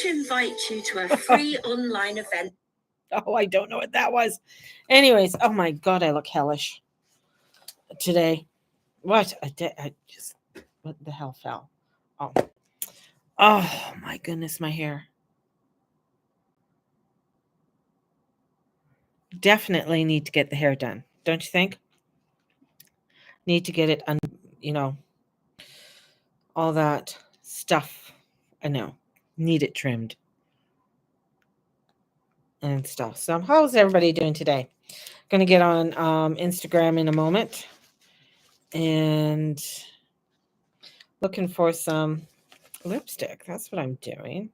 to invite you to a free online event. Oh, I don't know what that was. Anyways, oh my God, I look hellish today. What? I just, what the hell fell? Oh. Oh my goodness, my hair. Definitely need to get the hair done. Don't you think? Need to get it, all that stuff. I know. Need it trimmed and stuff. So how's everybody doing today? Going to get on Instagram in a moment. And looking for some lipstick. That's what I'm doing.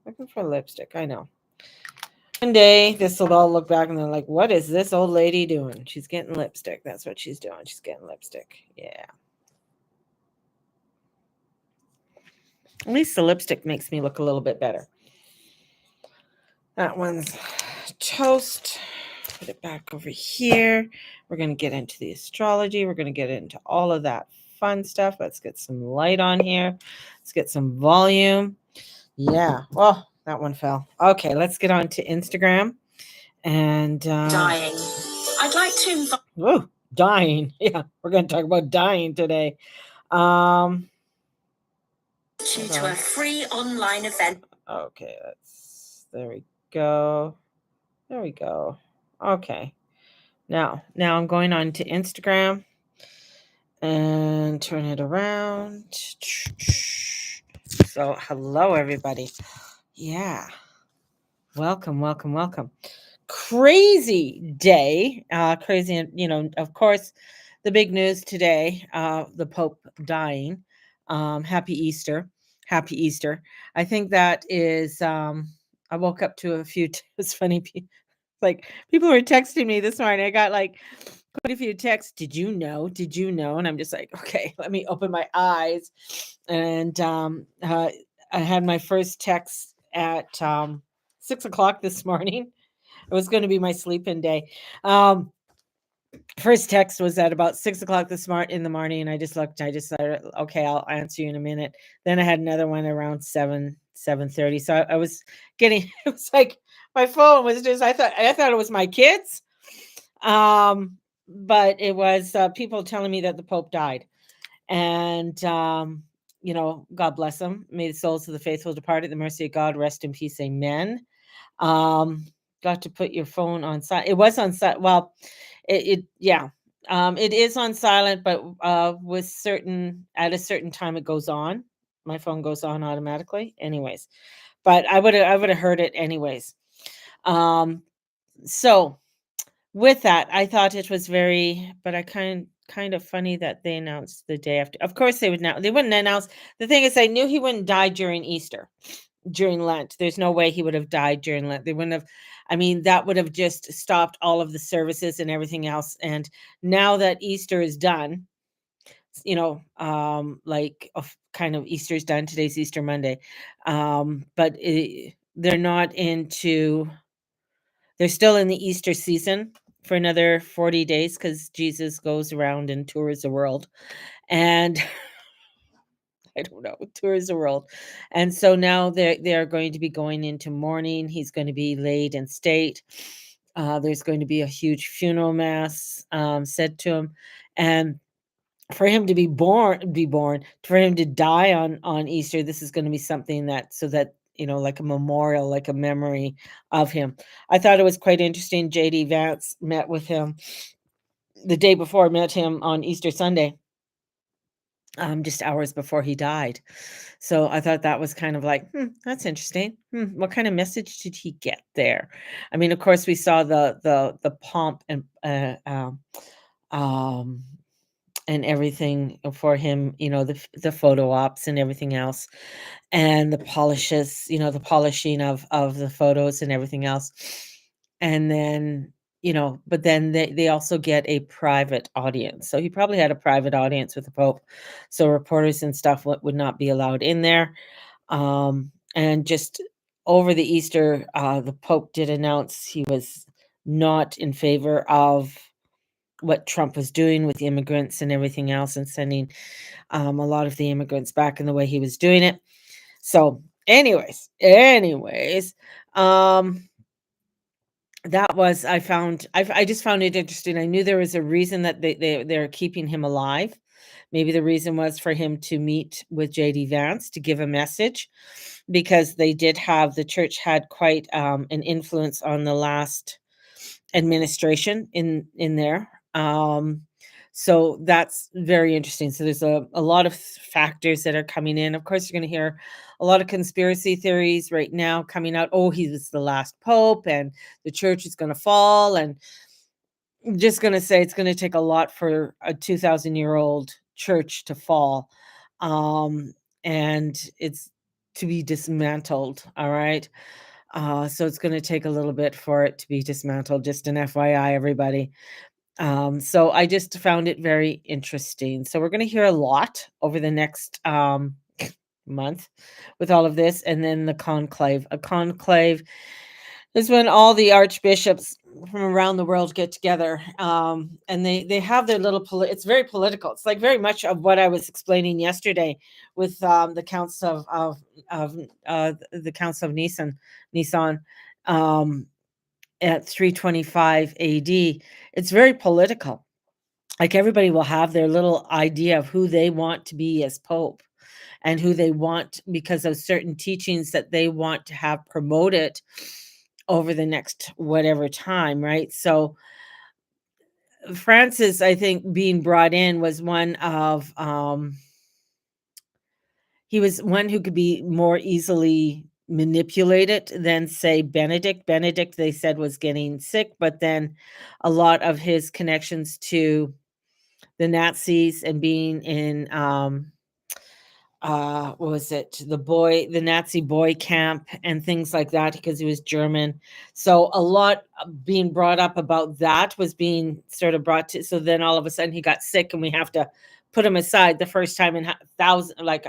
Looking for lipstick. I know. One day, this will all look back and they're like, what is this old lady doing? She's getting lipstick. That's what she's doing. She's getting lipstick. Yeah. At least the lipstick makes me look a little bit better. That one's toast. Put it back over here. We're going to get into the astrology. We're going to get into all of that fun stuff. Let's get some light on here. Let's get some volume. Yeah. Oh, that one fell. Okay, let's get on to Instagram. And dying. I'd like to invite. Oh, dying. Yeah, we're going to talk about dying today. You to a free online event. Okay, there we go. There we go. Okay. Now I'm going on to Instagram and turn it around. So, hello everybody. Yeah. Welcome. Crazy day. Crazy, of course, the big news today, the Pope dying. Happy Easter. I think that is I woke up to a few it's funny, like people were texting me this morning. I got like quite a few texts. Did you know? And I'm just like, okay, let me open my eyes. And I had my first text at 6:00 this morning. It was going to be my sleep-in day. First text was at about 6:00 in the morning, and I just looked. I just said, okay, I'll answer you in a minute. Then I had another one around 7:30. So I was getting. It was like my phone was just. I thought it was my kids, but it was people telling me that the Pope died, and God bless him. May the souls of the faithful departed, the mercy of God, rest in peace. Amen. Got to put your phone on silent. It was on silent. Well, it is on silent, but at a certain time it goes on. My phone goes on automatically, anyways. But I would have heard it anyways. So with that, I thought it was but I kind of funny that they announced the day after. Of course, they wouldn't announce. The thing is, I knew he wouldn't die during Easter. During Lent. There's no way he would have died during Lent. They wouldn't have, that would have just stopped all of the services and everything else. And now that Easter is done, kind of Easter's done. Today's Easter Monday. But they're still in the Easter season for another 40 days because Jesus goes around and tours the world. And I don't know, tours the world. And so now they're going to be going into mourning. He's going to be laid in state. There's going to be a huge funeral mass said to him. And for him to be born, for him to die on Easter, this is going to be something that like a memorial, like a memory of him. I thought it was quite interesting. J.D. Vance met with him the day before, met him on Easter Sunday. Just hours before he died. So I thought that was kind of like, that's interesting. What kind of message did he get there? Of course, we saw the pomp and everything for him, the photo ops and everything else, and the the polishing of the photos and everything else. And then but then they also get a private audience. So he probably had a private audience with the Pope. So reporters and stuff would not be allowed in there. And just over the Easter, the Pope did announce he was not in favor of what Trump was doing with the immigrants and everything else, and sending a lot of the immigrants back in the way he was doing it. So anyways, um, that was I just found it interesting. I knew there was a reason that they're keeping him alive. Maybe the reason was for him to meet with JD Vance to give a message, because the church had quite an influence on the last administration in there. So that's very interesting. So there's a lot of factors that are coming in. Of course, you're going to hear a lot of conspiracy theories right now coming out. Oh, he was the last pope and the church is going to fall. And I'm just going to say it's going to take a lot for a 2,000-year-old church to fall. Um, and it's to be dismantled. All right. So it's going to take a little bit for it to be dismantled. Just an FYI, everybody. So I just found it very interesting. So we're going to hear a lot over the next month with all of this, and then the conclave. A conclave is when all the archbishops from around the world get together, and they have their little. It's very political. It's like very much of what I was explaining yesterday with the counts of the counts of Nisan. Um, at 325 AD, it's very political. Like everybody will have their little idea of who they want to be as pope, and who they want because of certain teachings that they want to have promoted over the next whatever time, right? So Francis, I think, being brought in was one of he was one who could be more easily manipulated than, say, Benedict. Benedict, they said, was getting sick, but then a lot of his connections to the Nazis and being in what was it, the Nazi boy camp and things like that, because he was German. So a lot being brought up about that was being sort of brought to, so then all of a sudden he got sick and we have to put him aside. The first time in thousand, like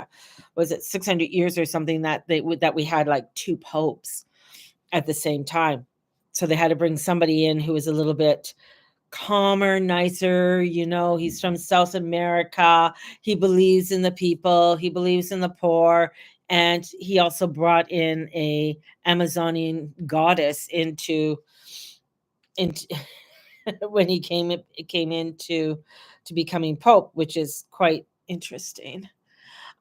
was it 600 years or something, that that we had like two popes at the same time. So they had to bring somebody in who was a little bit calmer, nicer. He's from South America. He believes in the people, he believes in the poor, and he also brought in a Amazonian goddess into when he came into to becoming pope, which is quite interesting.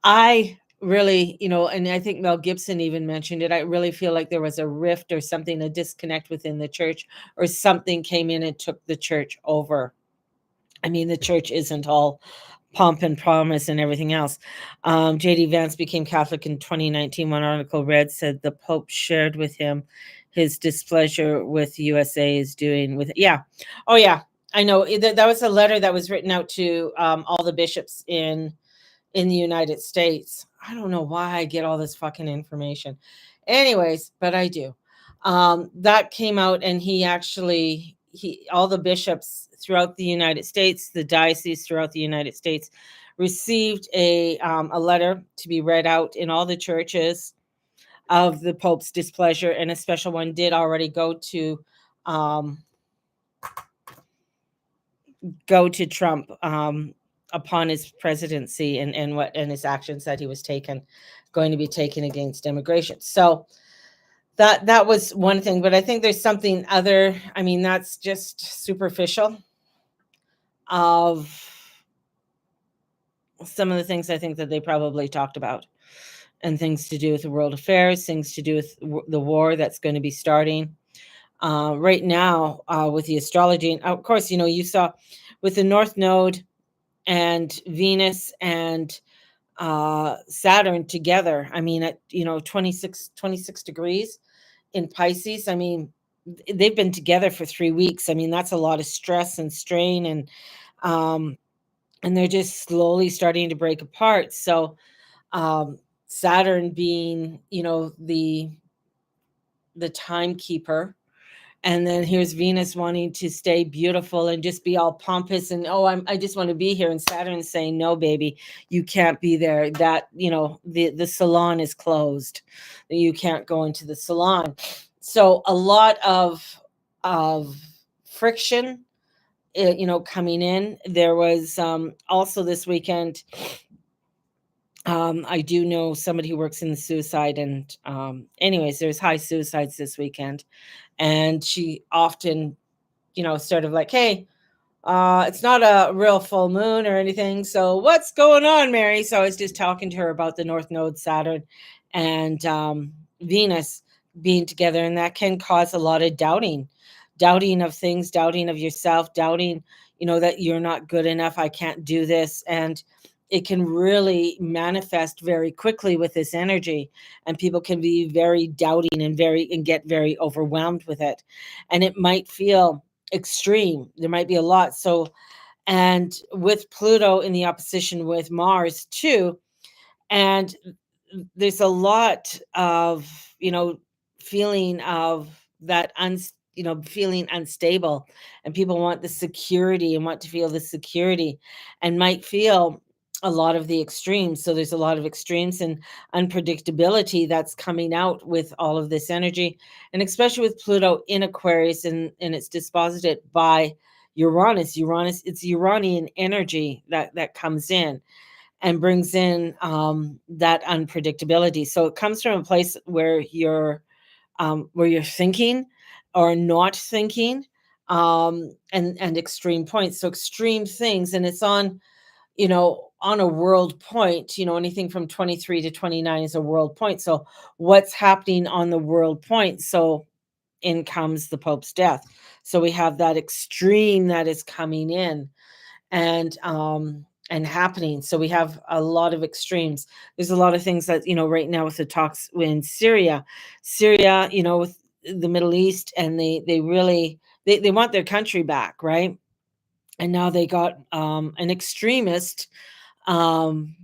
I really, and I think Mel Gibson even mentioned it. I really feel like there was a rift or something, a disconnect within the church, or something came in and took the church over. I mean, the church isn't all pomp and promise and everything else. JD Vance became Catholic in 2019. One article read said the Pope shared with him his displeasure with USA is doing with, yeah. Oh, yeah. I know that was a letter that was written out to all the bishops in the United States. I don't know why I get all this fucking information. Anyways, but I do. That came out, and all the bishops throughout the United States, the diocese throughout the United States, received a letter to be read out in all the churches of the Pope's displeasure, and a special one did already um, go to Trump upon his presidency, and his actions that he was going to be taken against immigration. So that was one thing, but I think there's something other. I mean, that's just superficial of some of the things I think that they probably talked about, and things to do with the world affairs, things to do with the war that's going to be starting right now with the astrology. And of course, you saw with the North Node and Venus and Saturn together. I mean, at 26 degrees in Pisces. I mean, they've been together for 3 weeks. I mean, that's a lot of stress and strain, um, and they're just slowly starting to break apart. So Saturn being, the timekeeper. And then here's Venus wanting to stay beautiful and just be all pompous and, oh, I just want to be here. And Saturn saying, no, baby, you can't be there. That, the salon is closed. You can't go into the salon. So a lot of friction, coming in. There was also this weekend, I do know somebody who works in the suicide, and anyways, there's high suicides this weekend, and she often, sort of like, hey, it's not a real full moon or anything. So what's going on, Mary? So I was just talking to her about the North Node, Saturn, and Venus being together, and that can cause a lot of doubting of things, doubting of yourself, doubting, that you're not good enough. I can't do this, and it can really manifest very quickly with this energy, and people can be very doubting and get very overwhelmed with it, and it might feel extreme. There might be a lot. So, and with Pluto in the opposition with Mars too, and there's a lot of, feeling of that feeling unstable, and people want the security and want to feel the security, and might feel a lot of the extremes. So there's a lot of extremes and unpredictability that's coming out with all of this energy, and especially with Pluto in Aquarius, and it's disposited by Uranus. It's Uranian energy that comes in and brings in that unpredictability. So it comes from a place where you're thinking or not thinking, and extreme points. So extreme things, and it's on a world point. Anything from 23 to 29 is a world point. So what's happening on the world point? So in comes the Pope's death. So we have that extreme that is coming in, and happening. So we have a lot of extremes. There's a lot of things that, right now with the talks in Syria, with the Middle East, and they really they want their country back, right? And now they got an extremist um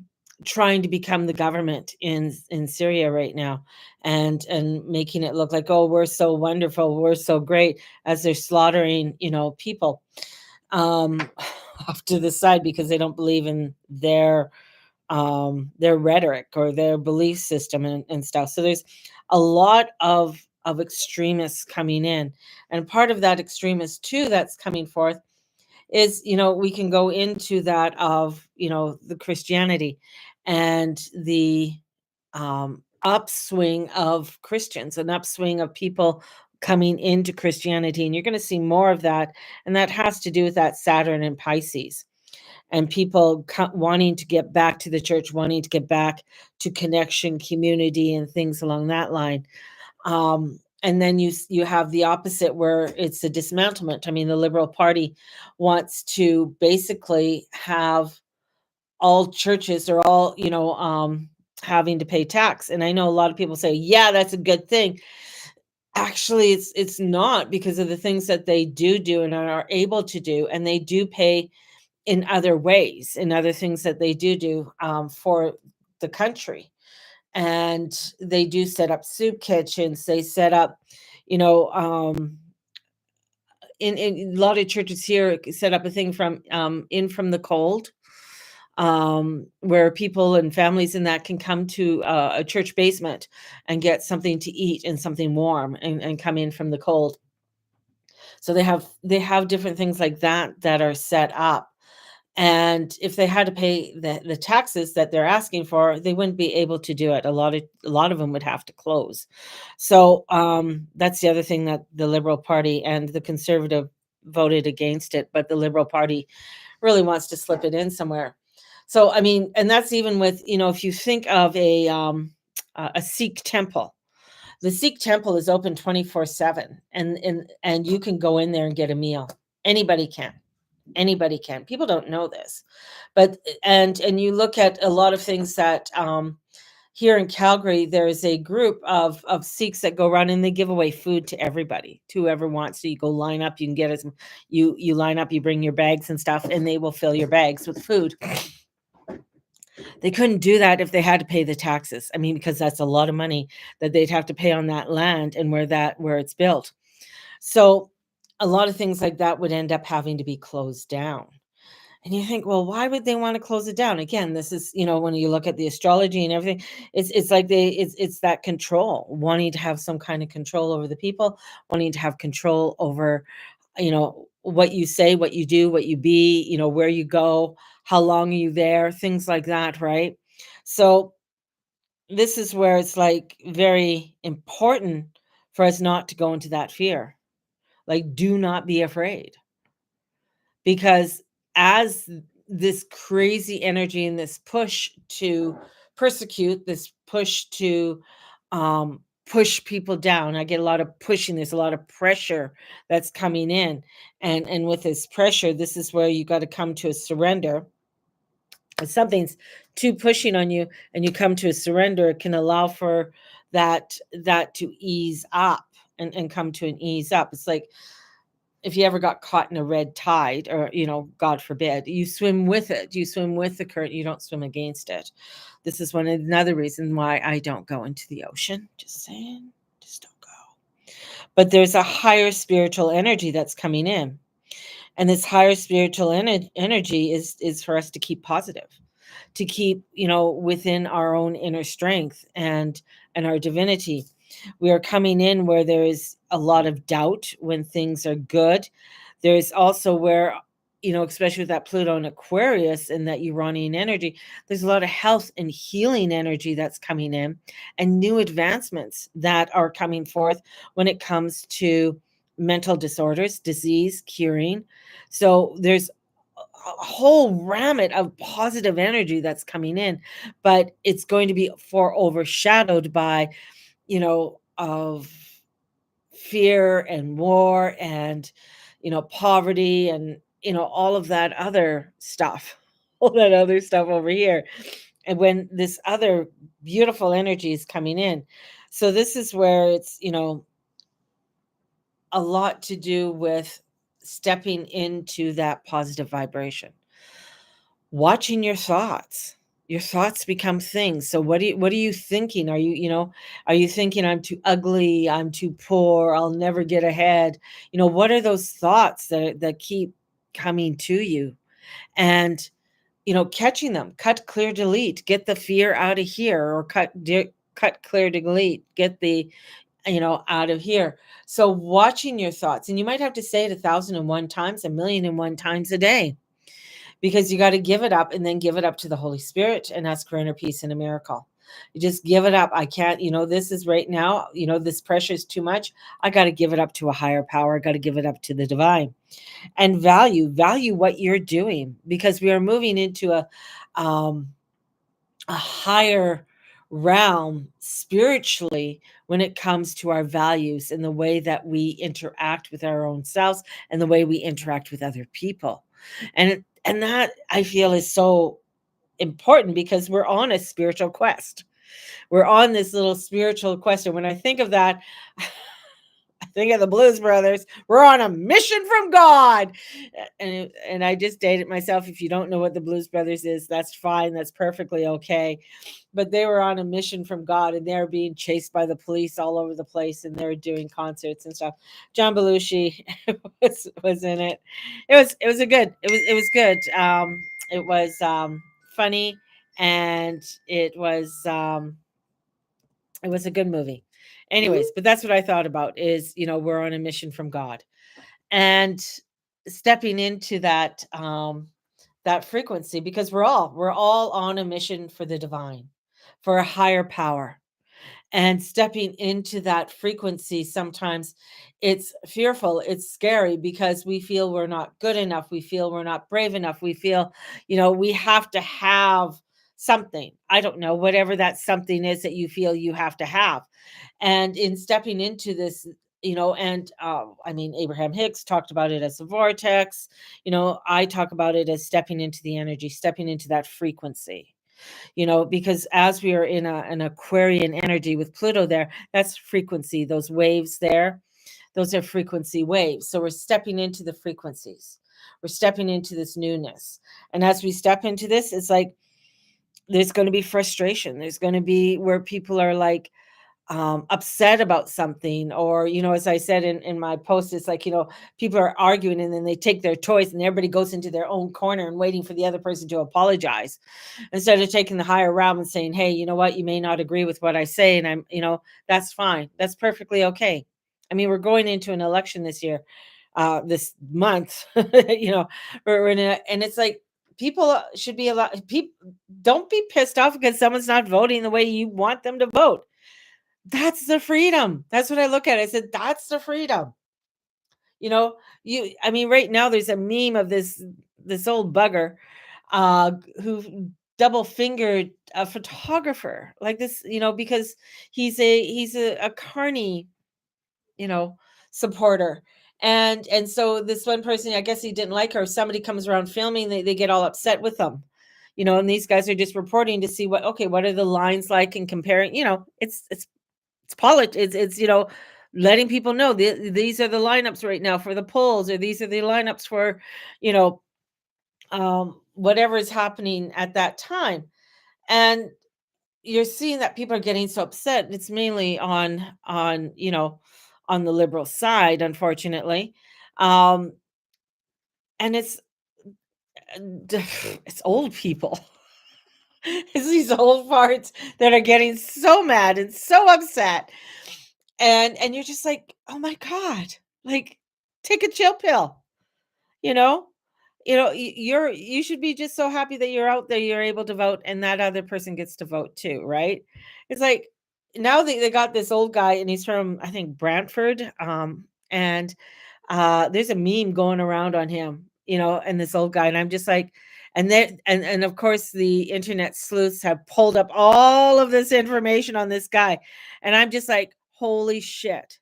trying to become the government in Syria right now, and making it look like, oh, we're so wonderful, we're so great, as they're slaughtering, people um off to the side because they don't believe in their rhetoric or their belief system, and stuff. So there's a lot of extremists coming in, and part of that extremist too that's coming forth is, we can go into that of, the Christianity and the upswing of Christians, an upswing of people coming into Christianity. And you're going to see more of that. And that has to do with that Saturn and Pisces, and people wanting to get back to the church, wanting to get back to connection, community, and things along that line. And then you have the opposite, where it's a dismantlement. I mean, the Liberal Party wants to basically have all churches, or all, having to pay tax. And I know a lot of people say, yeah, that's a good thing. Actually, it's not, because of the things that they do and are able to do, and they do pay in other ways, in other things that they do for the country. And they do set up soup kitchens. They set up, you know, in a lot of churches here set up a thing from in from the cold, where people and families in that can come to a church basement and get something to eat and something warm, and come in from the cold. So they have different things like that are set up. And if they had to pay the taxes that they're asking for, they wouldn't be able to do it. A lot of them would have to close. So that's the other thing, that the Liberal Party and the Conservative voted against it, but the Liberal Party really wants to slip it in somewhere. So I mean, and that's even with, if you think of a Sikh temple. The Sikh temple is open 24/7, and you can go in there and get a meal. Anybody can. Anybody can. People don't know this. But and you look at a lot of things that here in Calgary, there's a group of Sikhs that go around, and they give away food to everybody, to whoever wants. So you go line up, you can get you line up, you bring your bags and stuff, and they will fill your bags with food. They couldn't do that if they had to pay the taxes. I mean, because that's a lot of money that they'd have to pay on that land, and where it's built. So a lot of things like that would end up having to be closed down. And you think, well, why would they want to close it down? Again, this is, when you look at the astrology and everything, it's like it's that control, wanting to have some kind of control over the people, wanting to have control over, what you say, what you do, what you be, where you go, how long are you there, things like that, right? So this is where it's like very important for us not to go into that fear. Like, do not be afraid, because as this crazy energy and this push to persecute, this push to push people down, I get a lot of pushing, there's a lot of pressure that's coming in. And with this pressure, this is where you got to come to a surrender. If something's too pushing on you and you come to a surrender, it can allow for that to ease up, and come to an ease up. It's like if you ever got caught in a red tide, or God forbid, you swim with it, you swim with the current, you don't swim against it. This is another reason why I don't go into the ocean. Just saying, just don't go. But there's a higher spiritual energy that's coming in, and this higher spiritual energy is for us to keep positive, to keep within our own inner strength and our divinity. We are coming in where there is a lot of doubt when things are good. There's also where, especially with that Pluto and Aquarius and that Uranian energy, there's a lot of health and healing energy that's coming in, and new advancements that are coming forth when it comes to mental disorders, disease, curing. So there's a whole rammet of positive energy that's coming in, but it's going to be overshadowed by, of fear and war and, poverty and, all of that other stuff, all that other stuff over here. And when this other beautiful energy is coming in. So this is where it's, a lot to do with stepping into that positive vibration, watching your thoughts. Your thoughts become things. So what are you thinking? Are you thinking I'm too ugly, I'm too poor, I'll never get ahead? What are those thoughts that keep coming to you? And catching them, cut, clear, delete, get the fear out of here, or cut, clear, delete, get the out of here. So watching your thoughts, and you might have to say it 1,001 times, 1,000,001 times a day, because you got to give it up, and then give it up to the Holy Spirit and ask for inner peace and a miracle. You just give it up. I can't, this is right now, this pressure is too much. I got to give it up to a higher power. I got to give it up to the divine, and value what you're doing, because we are moving into a higher realm spiritually when it comes to our values and the way that we interact with our own selves and the way we interact with other people. And that, I feel, is so important, because we're on a spiritual quest. We're on this little spiritual quest. And when I think of that, I think of the Blues Brothers. We're on a mission from God. And I just dated myself. If you don't know what the Blues Brothers is, that's fine. That's perfectly okay. But they were on a mission from God, and they're being chased by the police all over the place, and they're doing concerts and stuff. John Belushi was in it. It was good. It was funny, and it was a good movie. Anyways, but that's what I thought about is, we're on a mission from God, and stepping into that frequency, because we're all on a mission for the divine, for a higher power. And stepping into that frequency, sometimes it's fearful, it's scary, because we feel we're not good enough, we feel we're not brave enough, we feel we have to have something. I don't know, whatever that something is that you feel you have to have. And in stepping into this, and I mean, Abraham Hicks talked about it as a vortex. I talk about it as stepping into the energy, stepping into that frequency. Because as we are in an Aquarian energy with Pluto there, that's frequency. Those waves there, those are frequency waves. So we're stepping into the frequencies. We're stepping into this newness. And as we step into this, it's like there's going to be frustration. There's going to be where people are like, upset about something, or as I said in my post, it's like people are arguing, and then they take their choice, and everybody goes into their own corner and waiting for the other person to apologize, instead of taking the higher realm and saying, hey, you know what, you may not agree with what I say, and that's fine, that's perfectly okay. I mean, we're going into an election this year, this month. We're in and it's like people should be allowed. People don't be pissed off because someone's not voting the way you want them to vote. That's the freedom. That's what I look at. I said, that's the freedom. You know, I mean, right now there's a meme of this old bugger who double fingered a photographer like this, because he's a Carney, you know, supporter. And so this one person, I guess he didn't like her. Somebody comes around filming, they get all upset with them. And these guys are just reporting to see what are the lines like and comparing, it's politics. It's letting people know these are the lineups right now for the polls, or these are the lineups for, you know, whatever is happening at that time. And you're seeing that people are getting so upset. It's mainly on the liberal side, unfortunately. Um, and it's old people. It's these old farts that are getting so mad and so upset. And you're just like, "Oh my god." Like, take a chill pill, you know? You should be just so happy that you're out there, you're able to vote, and that other person gets to vote too, right? It's like, now they got this old guy, and he's from, I think, Brantford, and there's a meme going around on him, and this old guy, and I'm just like, and then and of course the internet sleuths have pulled up all of this information on this guy, and I'm just like, holy shit.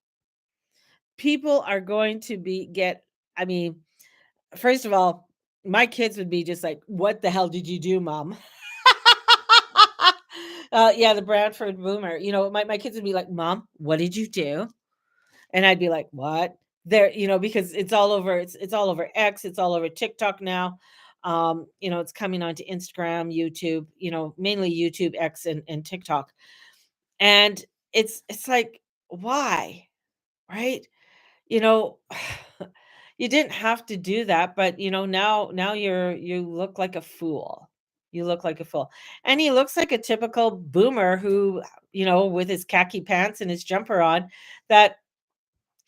People are going to I mean, first of all, my kids would be just like, "What the hell did you do, mom?" Yeah, the Bradford boomer. My kids would be like, "Mom, what did you do?" And I'd be like, "What?" Because it's all over. It's all over X. It's all over TikTok now. It's coming onto Instagram, YouTube. Mainly YouTube, X, and TikTok. And it's like, why, right? You know, you didn't have to do that, but now you look like a fool. You look like a fool. And he looks like a typical boomer who, with his khaki pants and his jumper on, that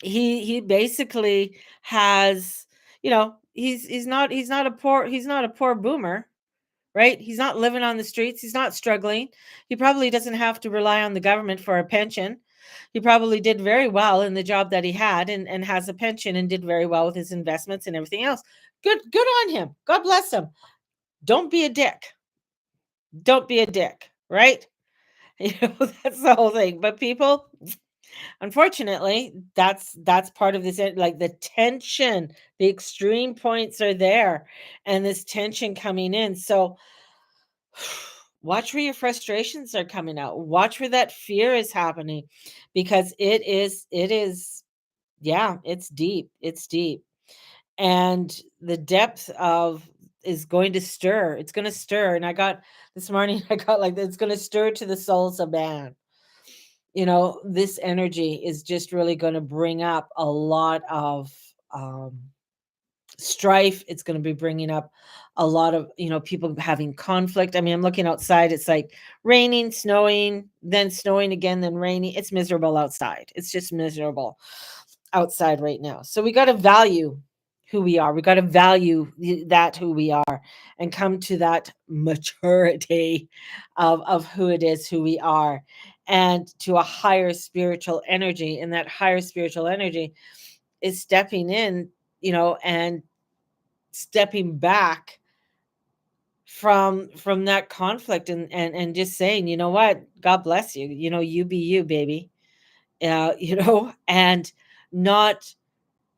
he basically has, he's not a poor boomer, right? He's not living on the streets. He's not struggling. He probably doesn't have to rely on the government for a pension. He probably did very well in the job that he had, and has a pension, and did very well with his investments and everything else. Good on him. God bless him. Don't be a dick. Don't be a dick, right? That's the whole thing. But people, unfortunately, that's part of this, like the tension, the extreme points are there, and this tension coming in. So watch where your frustrations are coming out. Watch where that fear is happening, because it is, yeah, it's deep. It's deep. And the depth of is going to stir. It's going to stir. And I got this morning, I got like, it's going to stir to the souls of man. This energy is just really going to bring up a lot of um, strife. It's going to be bringing up a lot of, people having conflict. I mean, I'm looking outside. It's like raining, snowing, then snowing again, then raining. It's miserable outside. It's just miserable outside right now. So we got to value who we are. We got to value that who we are, and come to that maturity of who it is, who we are, and to a higher spiritual energy. And that higher spiritual energy is stepping in, and stepping back from that conflict, and just saying, you know what, God bless you, you be you, baby. And not,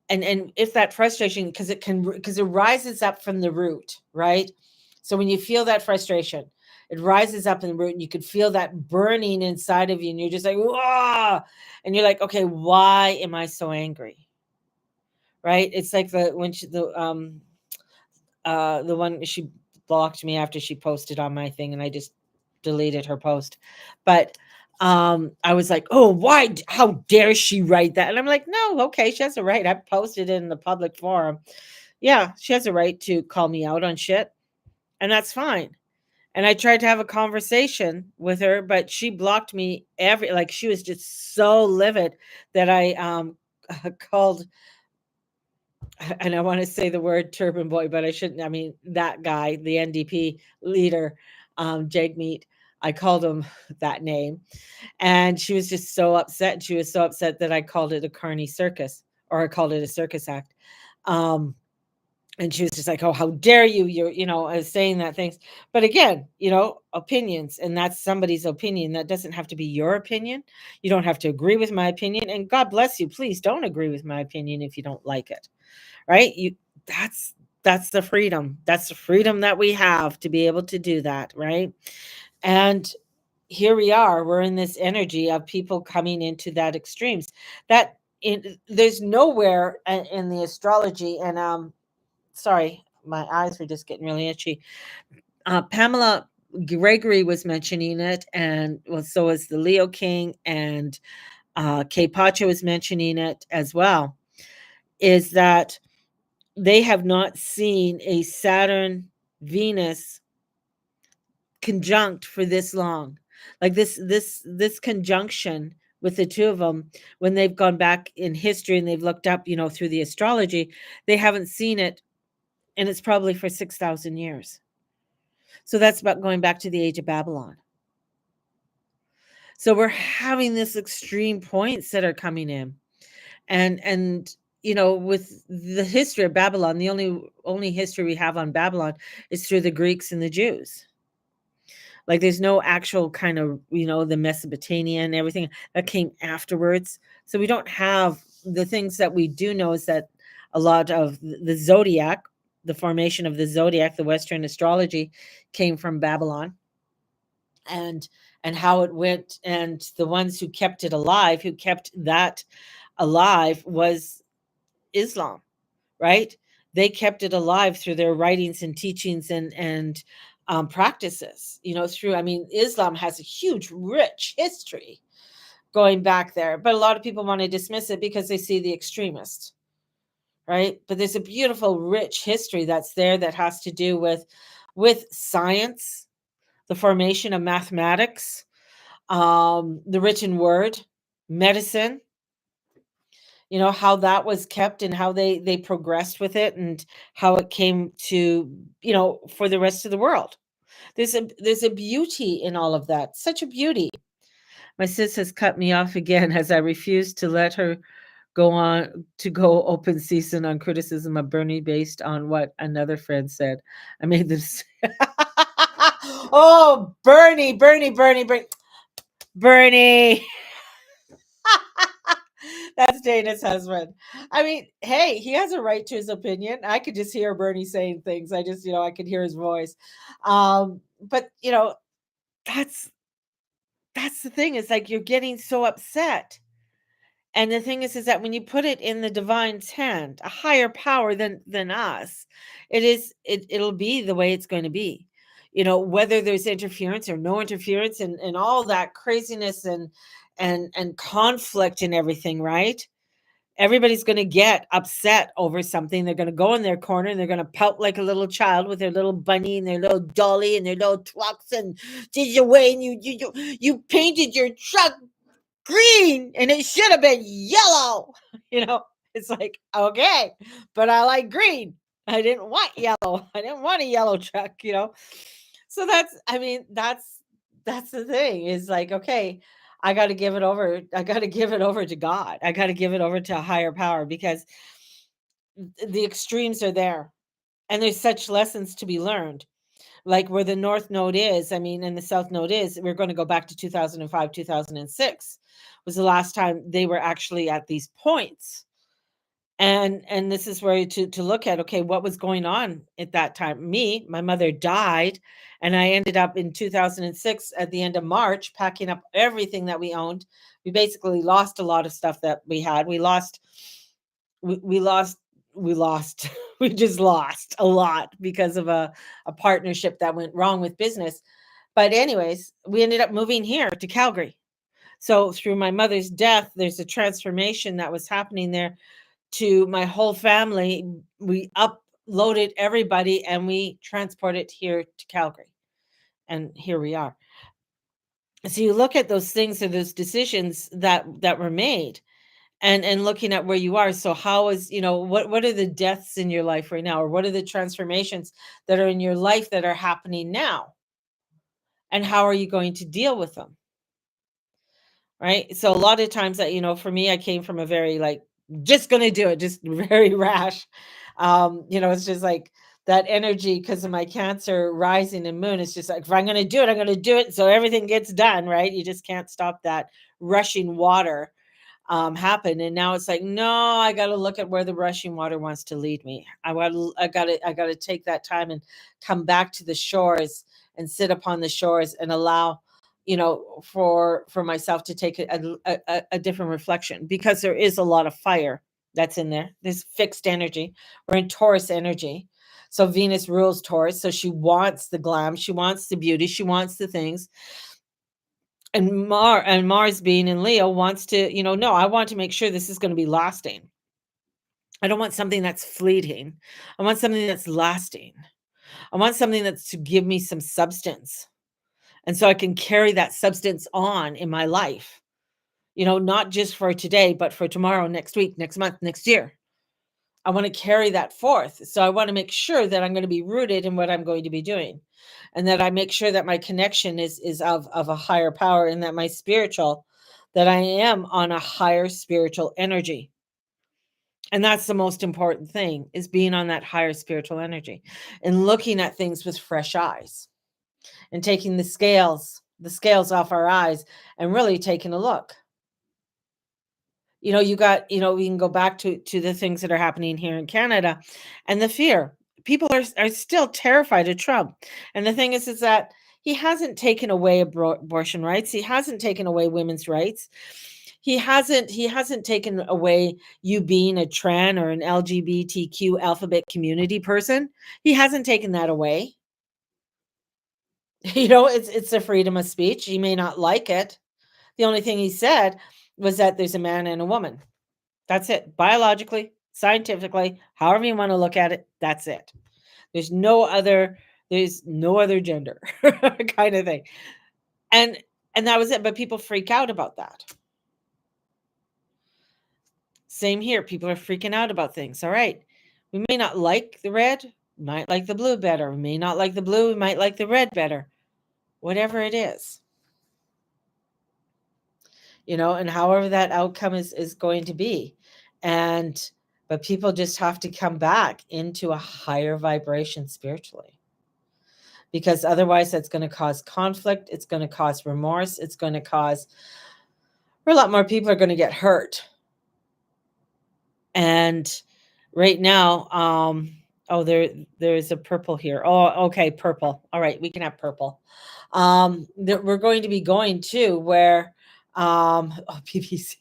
and if that frustration, because it rises up from the root, right? So when you feel that frustration, it rises up in the root, and you could feel that burning inside of you, and you're just like, whoa, and you're like, okay, why am I so angry? Right? It's like the one, she blocked me after she posted on my thing, and I just deleted her post. But I was like, oh, how dare she write that? And I'm like, no, okay, she has a right. I posted it in the public forum. Yeah, she has a right to call me out on shit, and that's fine. And I tried to have a conversation with her, but she blocked me like, she was just so livid that I called and I want to say the word turban boy, but I shouldn't. I mean, that guy, the NDP leader, Jagmeet, I called him that name. And she was just so upset. She was so upset that I called it a carny circus, or I called it a circus act. Um, and she was just like, "Oh, how dare you? Saying that things." But again, opinions, and that's somebody's opinion. That doesn't have to be your opinion. You don't have to agree with my opinion. And God bless you. Please don't agree with my opinion if you don't like it. Right? That's that's the freedom. That's the freedom that we have to be able to do that, right? And here we are, we're in this energy of people coming into that extremes. There's nowhere in the astrology, and sorry, my eyes were just getting really itchy. Pamela Gregory was mentioning it, and well, so is the Leo King, and Kay Pacha was mentioning it as well, is that they have not seen a Saturn Venus conjunct for this long. Like this conjunction with the two of them, when they've gone back in history and they've looked up, through the astrology, they haven't seen it, and it's probably for 6,000 years. So that's about going back to the age of Babylon. So we're having this extreme points that are coming in. And with the history of Babylon, the only history we have on Babylon is through the Greeks and the Jews. Like there's no actual kind of, the Mesopotamian and everything that came afterwards. So we don't have the things that we do know is that a lot of the zodiac, the formation of the zodiac, the Western astrology came from Babylon, and how it went, and the ones who kept it alive, who kept that alive, was Islam, right? They kept it alive through their writings and teachings and practices, through, Islam has a huge, rich history going back there, but a lot of people want to dismiss it because they see the extremists, right? But there's a beautiful, rich history that's there that has to do with science, the formation of mathematics, the written word, medicine, how that was kept and how they progressed with it, and how it came to, for the rest of the world. There's a beauty in all of that, such a beauty. My sis has cut me off again as I refuse to let her go open season on criticism of Bernie based on what another friend said. I made this. Oh, Bernie. That's Dana's husband. Hey, he has a right to his opinion. I could just hear Bernie saying things. I just, I could hear his voice. But that's the thing. It's like you're getting so upset. And the thing is that when you put it in the divine's hand, a higher power than us, it'll be the way it's going to be. Whether there's interference or no interference, and all that craziness and conflict and everything, right? Everybody's going to get upset over something. They're going to go in their corner and they're going to pout like a little child with their little bunny and their little dolly and their little trucks, and did you wait, and you painted your truck green and it should have been yellow. It's like, okay, but I like green. I didn't want yellow. I didn't want a yellow truck. So that's the thing, is like, okay, I got to give it over. I got to give it over to God. I got to give it over to a higher power, because the extremes are there, and there's such lessons to be learned. Like where the North Node is, and the South Node is, we're going to go back to 2005, 2006 was the last time they were actually at these points. And this is where to look at, okay, what was going on at that time. My mother died, and I ended up in 2006 at the end of March packing up everything that we owned. We basically lost a lot of stuff that we had. We lost we just lost a lot because of a partnership that went wrong with business. But anyways, we ended up moving here to Calgary. So through my mother's death, there's a transformation that was happening there to my whole family. We uploaded everybody and we transported here to Calgary. And here we are. So you look at those things, or those decisions that were made, and looking at where you are. So how is, what are the deaths in your life right now, or what are the transformations that are in your life that are happening now, and how are you going to deal with them? Right? So a lot of times that, for me, I came from a very like, just gonna do it, just very rash. It's just like that energy because of my Cancer rising and moon. It's just like, if I'm gonna do it, I'm gonna do it. So everything gets done, right? You just can't stop that rushing water happen. And now it's like, no, I got to look at where the rushing water wants to lead me. I got to take that time and come back to the shores and sit upon the shores and allow, for myself to take a different reflection, because there is a lot of fire that's in there. There's fixed energy. We're in Taurus energy. So Venus rules Taurus. So she wants the glam, she wants the beauty, she wants the things. And Mars being in Leo wants to, no, I want to make sure this is going to be lasting. I don't want something that's fleeting. I want something that's lasting. I want something that's to give me some substance. And so I can carry that substance on in my life, not just for today, but for tomorrow, next week, next month, next year. I want to carry that forth. So I want to make sure that I'm going to be rooted in what I'm going to be doing, and that I make sure that my connection is of a higher power, and that that I am on a higher spiritual energy. And that's the most important thing, is being on that higher spiritual energy and looking at things with fresh eyes, and taking the scales off our eyes and really taking a look. We can go back to the things that are happening here in Canada, and the fear. People are still terrified of Trump. And the thing is that he hasn't taken away abortion rights. He hasn't taken away women's rights. He hasn't taken away you being a trans or an LGBTQ alphabet community person. He hasn't taken that away. It's a freedom of speech. He may not like it. The only thing he said was that there's a man and a woman. That's it. Biologically, scientifically, however you want to look at it, that's it. There's no other gender kind of thing. And that was it. But people freak out about that. Same here. People are freaking out about things. All right. We may not like the red, might like the blue better. We may not like the blue, we might like the red better. Whatever it is. And however that outcome is going to be. But people just have to come back into a higher vibration spiritually, because otherwise that's going to cause conflict. It's going to cause remorse. It's going to cause, a lot more people are going to get hurt. And right now, there's a purple here. Oh, okay, purple. All right, we can have purple. We're going to be going to where, PPC.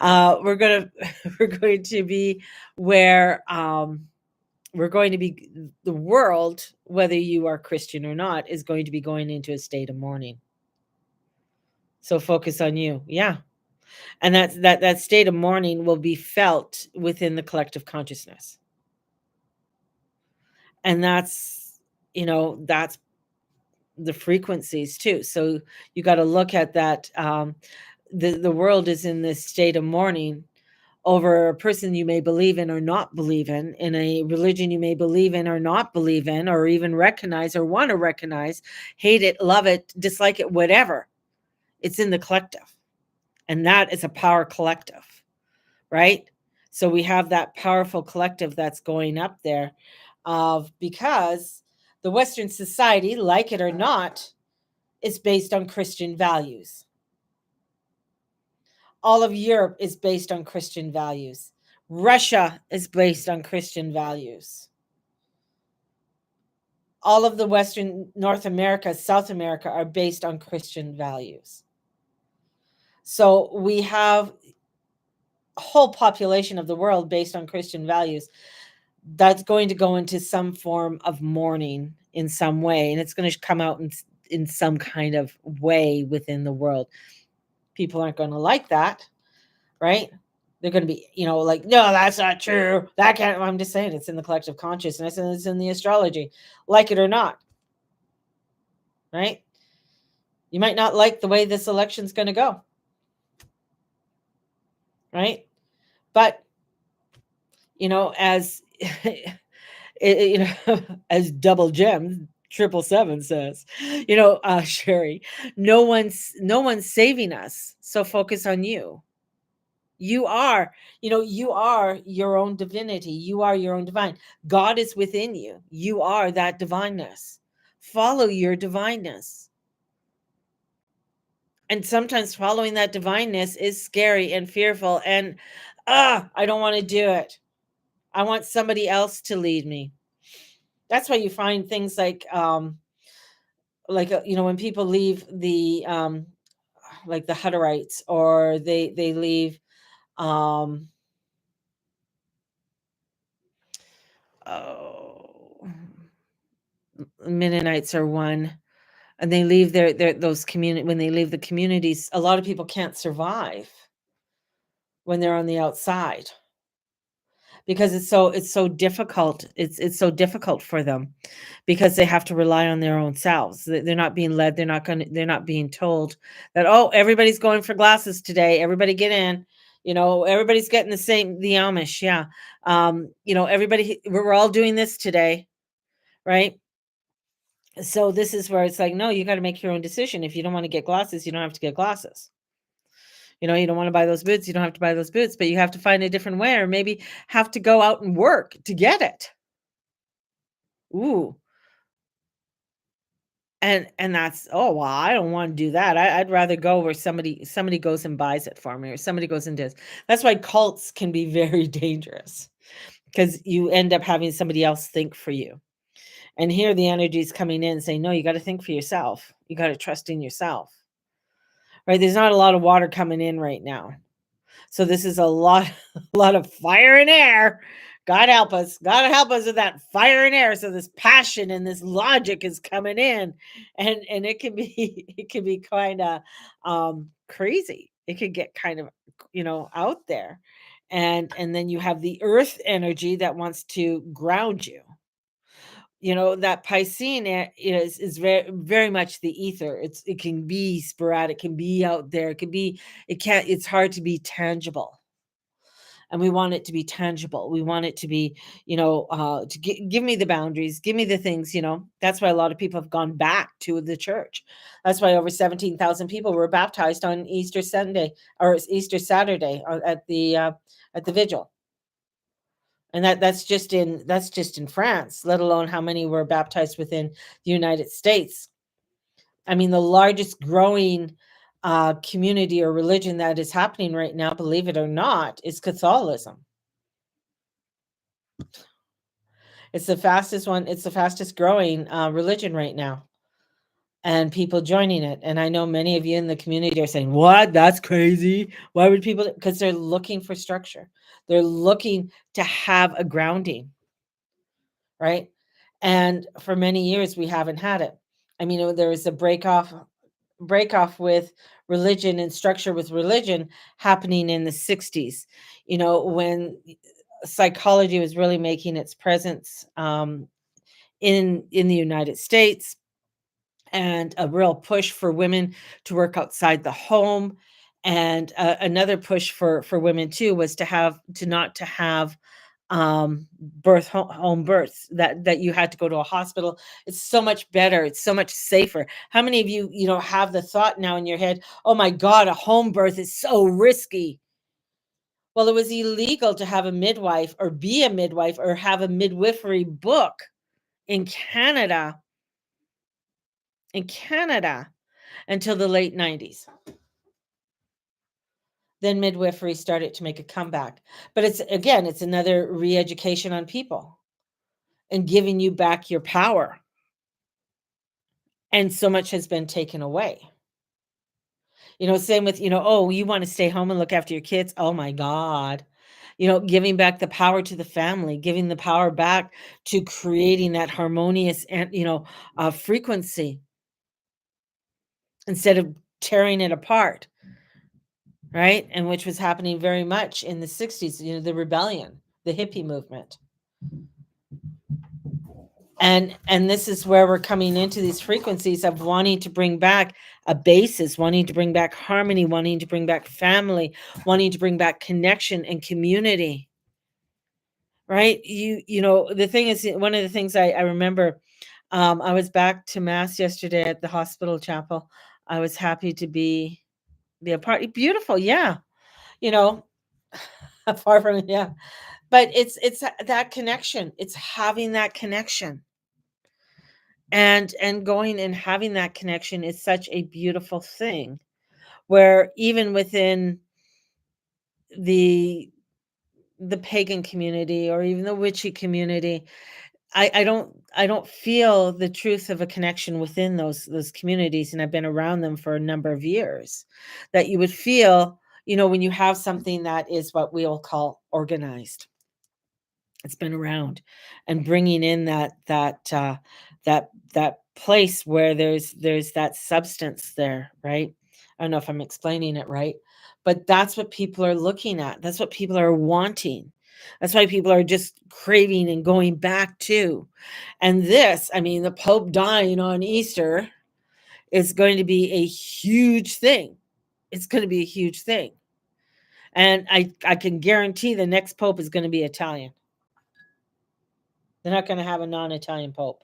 We're going to be where, the world, whether you are Christian or not, is going to be going into a state of mourning. So focus on you. Yeah. And that state of mourning will be felt within the collective consciousness. And that's the frequencies too. So you got to look at that. The world is in this state of mourning over a person you may believe in or not believe in a religion you may believe in or not believe in, or even recognize or want to recognize, hate it, love it, dislike it, whatever. It's in the collective. And that is a power collective, right? So we have that powerful collective that's going up there, because the Western society, like it or not, is based on Christian values. All of Europe is based on Christian values. Russia is based on Christian values. All of the Western North America, South America are based on Christian values. So we have a whole population of the world based on Christian values that's going to go into some form of mourning in some way. And it's going to come out in some kind of way within the world. People aren't going to like that, right? They're going to be, like, no, that's not true. That can't. I'm just saying, it's in the collective consciousness, and it's in the astrology, like it or not, right? You might not like the way this election's going to go. right? But, as as Double Gem 777 says, Sherry, no one's saving us. So focus on you. You are, you are your own divinity. You are your own divine. God is within you. You are that divineness. Follow your divineness. And sometimes following that divineness is scary and fearful and I don't want to do it. I want somebody else to lead me. That's why you find things when people leave the like the Hutterites, or they leave um oh, Mennonites are one, and they leave their those community when they leave the communities. A lot of people can't survive when they're on the outside, because it's so difficult. It's so difficult for them, because they have to rely on their own selves. They're not being led. They're not being told that, oh, everybody's going for glasses today. Everybody get in. Everybody's getting the Amish. Yeah. Everybody, we're all doing this today. Right. So this is where it's like, no, you got to make your own decision. If you don't want to get glasses, you don't have to get glasses. You don't want to buy those boots. You don't have to buy those boots, but you have to find a different way, or maybe have to go out and work to get it. Ooh. And that's, oh, well, I don't want to do that. I'd rather go where somebody goes and buys it for me, or somebody goes and does. That's why cults can be very dangerous, because you end up having somebody else think for you. And here the energy is coming in saying, no, you got to think for yourself. You got to trust in yourself. Right? There's not a lot of water coming in right now. So this is a lot of fire and air. God help us. God help us with that fire and air. So this passion and this logic is coming in, and it can be it can be kind of crazy. It could get kind of out there. And then you have the earth energy that wants to ground you. That Piscean is very, very much the ether. It can be sporadic, can be out there, it's hard to be tangible. And we want it to be tangible. We want it to be, give me the boundaries, give me the things. That's why a lot of people have gone back to the church. That's why over 17,000 people were baptized on Easter Sunday, or Easter Saturday, at the vigil. And that's just in France, let alone how many were baptized within the United States. I mean, the largest growing community or religion that is happening right now, believe it or not, is Catholicism. It's the fastest one. It's the fastest growing religion right now, and people joining it. And I know many of you in the community are saying, "What? That's crazy. Why would people?" Because they're looking for structure. They're looking to have a grounding, right? And for many years, we haven't had it. I mean, there was a break off with religion and structure with religion happening in the 60s, when psychology was really making its presence in the United States, and a real push for women to work outside the home. And another push for women too was to have home births, that you had to go to a hospital. It's so much better, it's so much safer. How many of you have the thought now in your head, oh my God, a home birth is so risky? Well, it was illegal to have a midwife, or be a midwife, or have a midwifery book in Canada until the late 90s. Then midwifery started to make a comeback. But it's another re-education on people and giving you back your power. And so much has been taken away. Same with, oh, you want to stay home and look after your kids. Oh my God. Giving back the power to the family, giving the power back to creating that harmonious and, frequency, instead of tearing it apart. Right. And which was happening very much in the 60s, the rebellion, the hippie movement. And this is where we're coming into these frequencies of wanting to bring back a basis, wanting to bring back harmony, wanting to bring back family, wanting to bring back connection and community. Right? The thing is, one of the things I remember, I was back to mass yesterday at the hospital chapel. I was happy to be a part. Beautiful, yeah. You know, far from it, yeah. But it's that connection. It's having that connection. And going and having that connection is such a beautiful thing, where even within the the pagan community or even the witchy community, I don't feel the truth of a connection within those communities, and I've been around them for a number of years, that you would feel, when you have something that is what we'll call organized. It's been around, and bringing in that place where there's that substance there, right? I don't know if I'm explaining it right, but that's what people are looking at. That's what people are wanting. That's why people are just craving and going back to. And this, I mean, the Pope dying on Easter is going to be a huge thing. It's going to be a huge thing. And I can guarantee the next Pope is going to be Italian. They're not going to have a non-Italian Pope.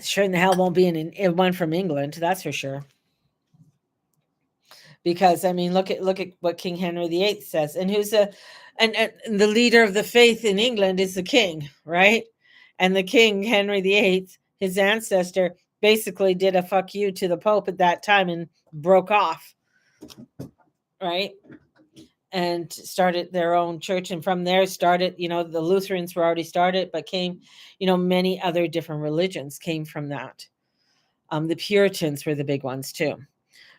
Sure in the hell won't be one from England, that's for sure. Because I mean, look at what King Henry VIII says, and and the leader of the faith in England is the king, right? And the King Henry VIII, his ancestor, basically did a fuck you to the Pope at that time and broke off, right? And started their own church, and from there started, the Lutherans were already started, but came, many other different religions came from that. The Puritans were the big ones too.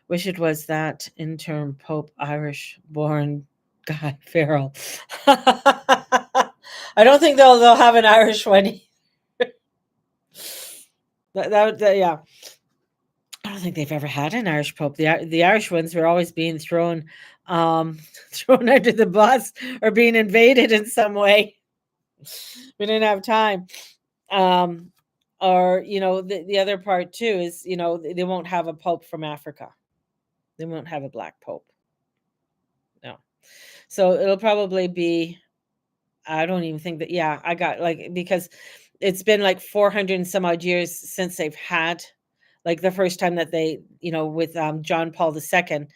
Wish it was that interim Pope Irish born Guy Farrell. I don't think they'll have an Irish one. Yeah. I don't think they've ever had an Irish Pope. The Irish ones were always being thrown thrown under the bus or being invaded in some way. We didn't have time. Or the other part too is, they won't have a Pope from Africa. They won't have a black Pope. No. So it'll probably be, I don't even think that, yeah, I got because it's been like 400 and some odd years since they've had, like the first time that they, with John Paul II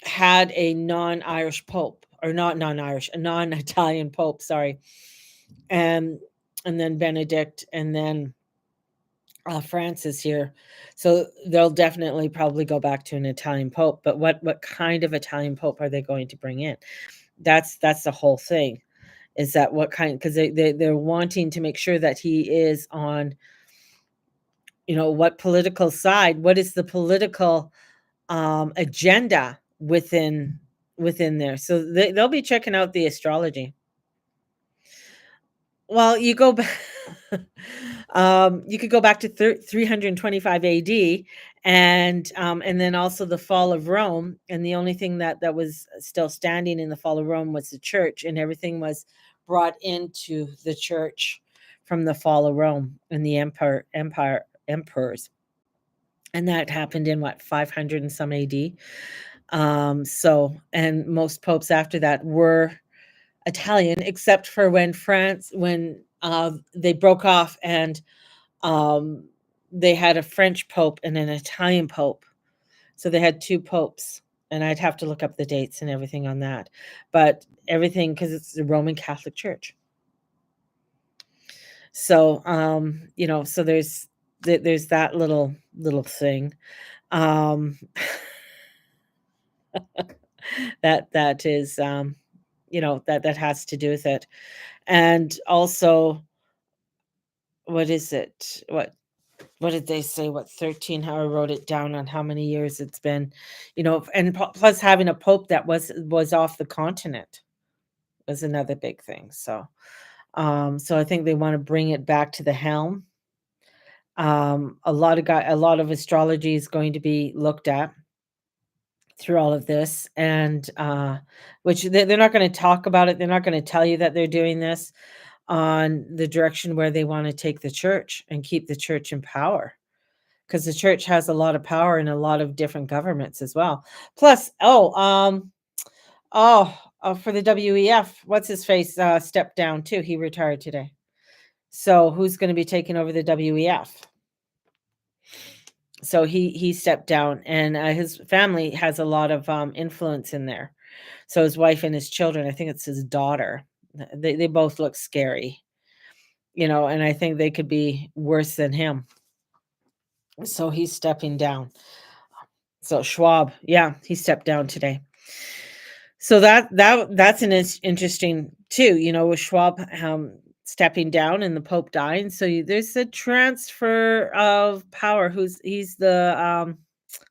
had a non-Irish Pope, or not non-Irish, a non-Italian Pope, sorry. And then Benedict, and then Francis here. So they'll definitely probably go back to an Italian Pope, but what kind of Italian Pope are they going to bring in? That's the whole thing, is that what kind, because they're wanting to make sure that he is on, what political side, what is the political agenda within there. So they'll be checking out the astrology. Well, you go back, you could go back to 325 AD, and then also the fall of Rome. And the only thing that was still standing in the fall of Rome was the church, and everything was brought into the church from the fall of Rome and the emperors. And that happened in 500 and some AD. So, and most popes after that were Italian, except for when they broke off, and they had a French Pope and an Italian Pope. So they had two popes, and I'd have to look up the dates and everything on that. But everything, because it's the Roman Catholic Church. So, so there's that little thing. That is, that has to do with it. And also, what is it? What did they say? 13? How I wrote it down on how many years it's been, and plus having a pope that was off the continent was another big thing. So, so I think they want to bring it back to the helm. A lot of astrology is going to be looked at. through all of this, and which they're not going to talk about it. They're not going to tell you that they're doing this on the direction where they want to take the church and keep the church in power, because the church has a lot of power in a lot of different governments as well. Plus, for the WEF, what's his face stepped down too. He retired today. So who's going to be taking over the WEF? So he stepped down, and his family has a lot of influence in there. So his wife and his children, I think it's his daughter, they both look scary, and I think they could be worse than him. So he's stepping down. So Schwab, yeah, he stepped down today. So that's an interesting too, with Schwab stepping down and the Pope dying. So there's a transfer of power. He's the I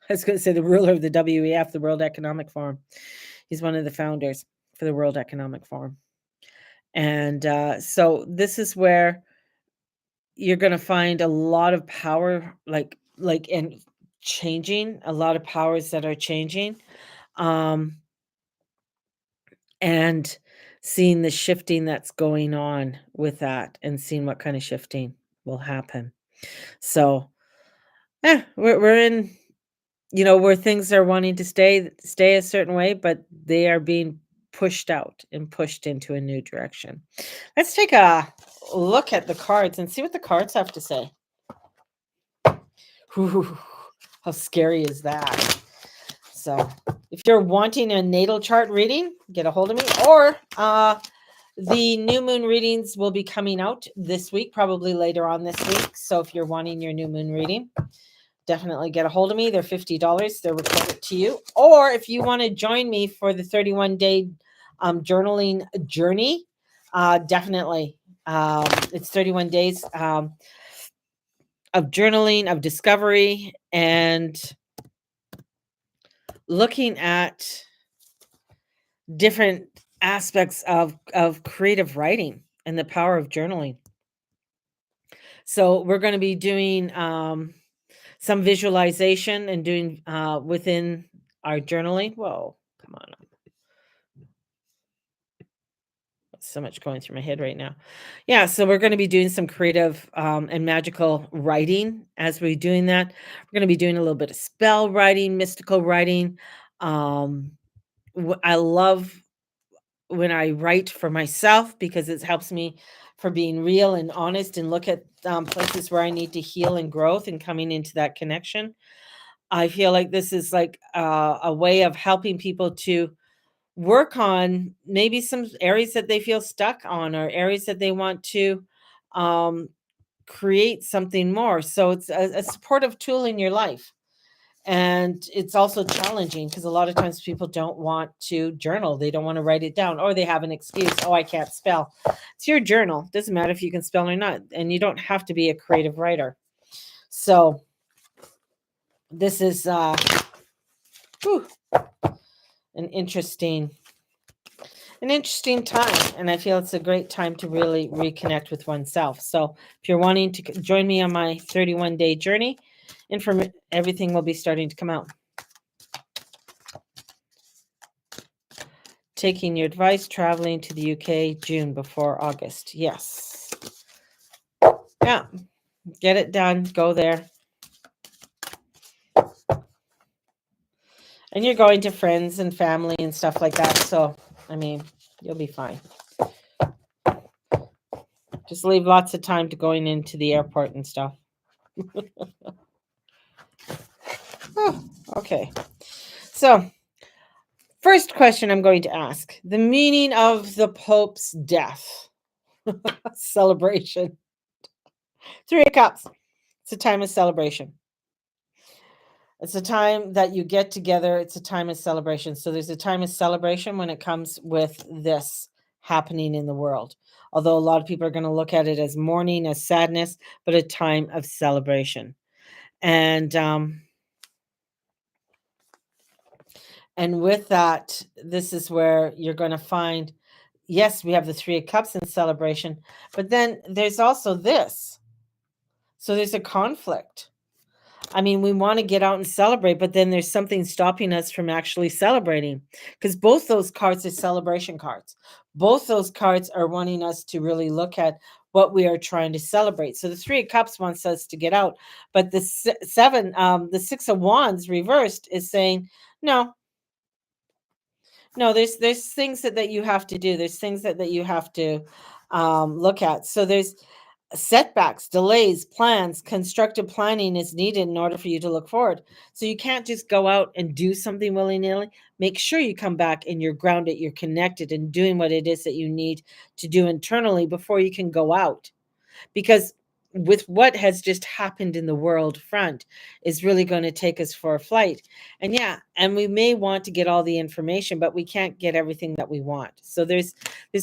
was going to say the ruler of the WEF, the World Economic Forum. He's one of the founders for the World Economic Forum. And so this is where you're going to find a lot of power, and changing, a lot of powers that are changing. And seeing the shifting that's going on with that, and seeing what kind of shifting will happen. So, we're in, where things are wanting to stay a certain way, but they are being pushed out and pushed into a new direction. Let's take a look at the cards and see what the cards have to say. Whew, how scary is that? So if you're wanting a natal chart reading, get a hold of me. Or the new moon readings will be coming out this week, probably later on this week. So if you're wanting your new moon reading, definitely get a hold of me. They're $50. They're recorded to you. Or if you want to join me for the 31-day journaling journey, definitely. It's 31 days of journaling, of discovery, and looking at different aspects of creative writing and the power of journaling. So we're going to be doing some visualization and doing within our journaling. Whoa, come on. So much going through my head right now. Yeah, so we're going to be doing some creative and magical writing as we're doing that. We're going to be doing a little bit of spell writing, mystical writing. I love when I write for myself, because it helps me for being real and honest, and look at places where I need to heal and growth, and coming into that connection. I feel like this is like a way of helping people to work on maybe some areas that they feel stuck on, or areas that they want to create something more. So it's a supportive tool in your life. And it's also challenging, because a lot of times people don't want to journal. They don't want to write it down, or they have an excuse. Oh, I can't spell. It's your journal. Doesn't matter if you can spell or not. And you don't have to be a creative writer. So this is an interesting time. And I feel it's a great time to really reconnect with oneself. So if you're wanting to join me on my 31-day journey, everything will be starting to come out. Taking your advice, traveling to the UK June before August. Yes. Yeah. Get it done. Go there. And you're going to friends and family and stuff like that. So, I mean, you'll be fine. Just leave lots of time to going into the airport and stuff. Okay. So, first question I'm going to ask. The meaning of the Pope's death. Celebration. 3 of Cups. It's a time of celebration. It's a time that you get together. It's a time of celebration. So there's a time of celebration when it comes with this happening in the world. Although a lot of people are going to look at it as mourning, as sadness, but a time of celebration. And with that, this is where you're going to find, yes, we have the 3 of Cups in celebration, but then there's also this. So there's a conflict. I mean, we want to get out and celebrate, but then there's something stopping us from actually celebrating, because both those cards are celebration cards. Both those cards are wanting us to really look at what we are trying to celebrate. So the Three of Cups wants us to get out, but the Six of Wands reversed is saying, no, no, there's things that you have to do. There's things that you have to look at. So there's setbacks, delays, plans, constructive planning is needed in order for you to look forward. So you can't just go out and do something willy-nilly. Make sure you come back and you're grounded, you're connected and doing what it is that you need to do internally before you can go out. Because with what has just happened in the world front is really going to take us for a flight. And yeah, and we may want to get all the information, but we can't get everything that we want. So there's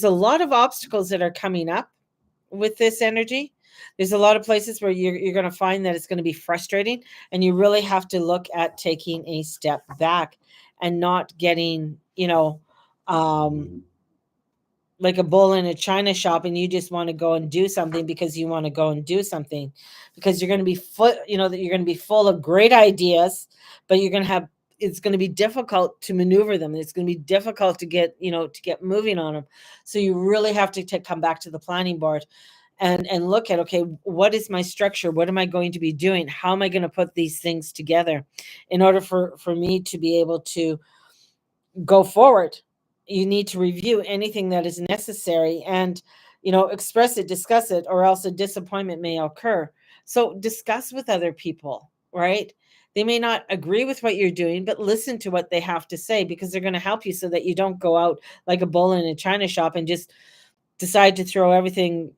a lot of obstacles that are coming up with this energy. There's a lot of places where you're going to find that it's going to be frustrating, and you really have to look at taking a step back and not getting, like a bull in a china shop, and you just want to go and do something because you want to go and do something, because you're going to be that you're going to be full of great ideas, but it's going to be difficult to maneuver them. It's going to be difficult to get moving on them. So you really have to come back to the planning board and look at, okay, what is my structure? What am I going to be doing? How am I going to put these things together in order for me to be able to go forward? You need to review anything that is necessary and, express it, discuss it, or else a disappointment may occur. So discuss with other people, right? They may not agree with what you're doing, but listen to what they have to say, because they're going to help you so that you don't go out like a bull in a china shop and just decide to throw everything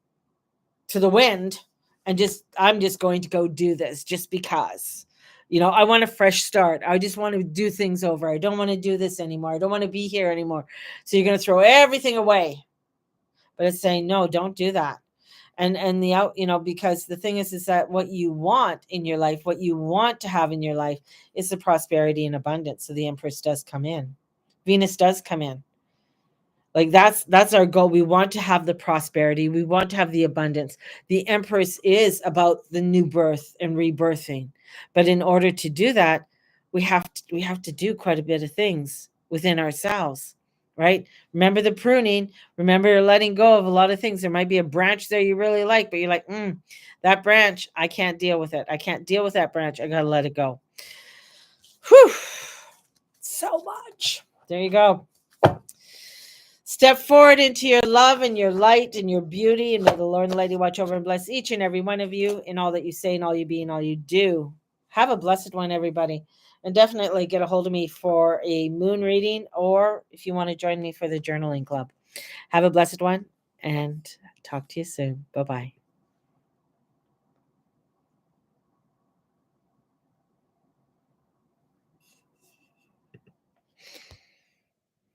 to the wind and I'm just going to go do this just because. I want a fresh start. I just want to do things over. I don't want to do this anymore. I don't want to be here anymore. So you're going to throw everything away. But it's saying, no, don't do that. And because the thing is that what you want in your life, what you want to have in your life is the prosperity and abundance. So the Empress does come in. Venus does come in. Like that's our goal. We want to have the prosperity. We want to have the abundance. The Empress is about the new birth and rebirthing. But in order to do that, we have to do quite a bit of things within ourselves, right? Remember the pruning. Remember you're letting go of a lot of things. There might be a branch there you really like, but you're like, that branch, I can't deal with it. I can't deal with that branch. I gotta let it go. Whew. So much. There you go. Step forward into your love and your light and your beauty, and may the Lord and the Lady watch over and bless each and every one of you in all that you say and all you be and all you do. Have a blessed one, everybody. And definitely get a hold of me for a moon reading, or if you want to join me for the journaling club. Have a blessed one, and talk to you soon. Bye-bye.